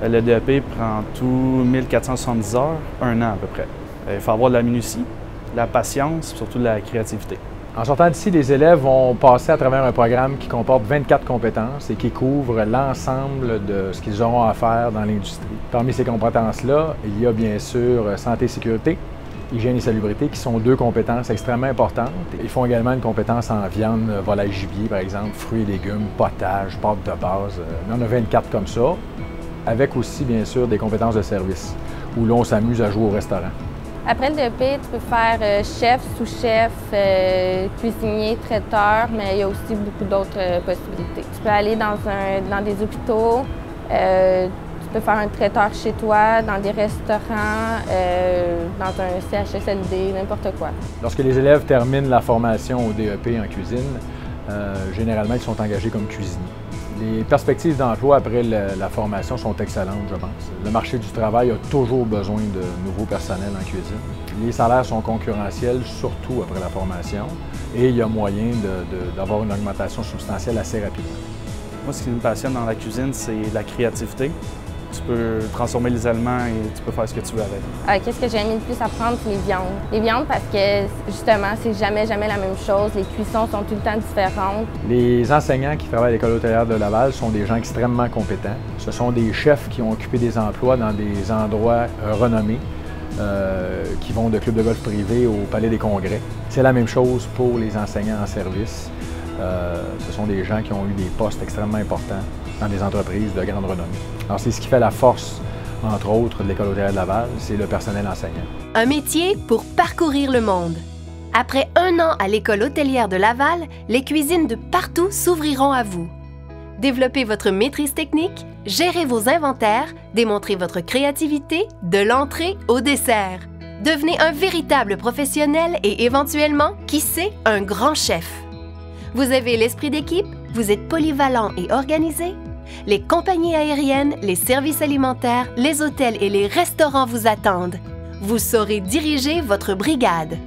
Le DEP prend tout 1470 heures, un an à peu près. Il faut avoir de la minutie, de la patience, surtout de la créativité. En sortant d'ici, les élèves vont passer à travers un programme qui comporte 24 compétences et qui couvre l'ensemble de ce qu'ils auront à faire dans l'industrie. Parmi ces compétences-là, il y a bien sûr santé et sécurité, hygiène et salubrité, qui sont deux compétences extrêmement importantes. Ils font également une compétence en viande, volaille, gibier, par exemple, fruits et légumes, potage, pâtes de base. Il y en a 24 comme ça, avec aussi, bien sûr, des compétences de service, où l'on s'amuse à jouer au restaurant. Après le DEP, tu peux faire chef, sous-chef, cuisinier, traiteur, mais il y a aussi beaucoup d'autres possibilités. Tu peux aller dans des hôpitaux, tu peux faire un traiteur chez toi, dans des restaurants, dans un CHSLD, n'importe quoi. Lorsque les élèves terminent la formation au DEP en cuisine, généralement, ils sont engagés comme cuisiniers. Les perspectives d'emploi après la formation sont excellentes, je pense. Le marché du travail a toujours besoin de nouveaux personnels en cuisine. Les salaires sont concurrentiels, surtout après la formation, et il y a moyen d'avoir une augmentation substantielle assez rapidement. Moi, ce qui me passionne dans la cuisine, c'est la créativité. Tu peux transformer les aliments et tu peux faire ce que tu veux avec. Qu'est-ce que j'ai aimé le plus apprendre, c'est les viandes. Les viandes parce que, justement, c'est jamais la même chose. Les cuissons sont tout le temps différentes. Les enseignants qui travaillent à l'École hôtelière de Laval sont des gens extrêmement compétents. Ce sont des chefs qui ont occupé des emplois dans des endroits renommés, qui vont de clubs de golf privés au Palais des Congrès. C'est la même chose pour les enseignants en service. Ce sont des gens qui ont eu des postes extrêmement importants dans des entreprises de grande renommée. Alors, c'est ce qui fait la force, entre autres, de l'École hôtelière de Laval, c'est le personnel enseignant. Un métier pour parcourir le monde. Après 1 an à l'École hôtelière de Laval, les cuisines de partout s'ouvriront à vous. Développez votre maîtrise technique, gérez vos inventaires, démontrez votre créativité de l'entrée au dessert. Devenez un véritable professionnel et éventuellement, qui sait, un grand chef. Vous avez l'esprit d'équipe, vous êtes polyvalent et organisé. Les compagnies aériennes, les services alimentaires, les hôtels et les restaurants vous attendent. Vous saurez diriger votre brigade.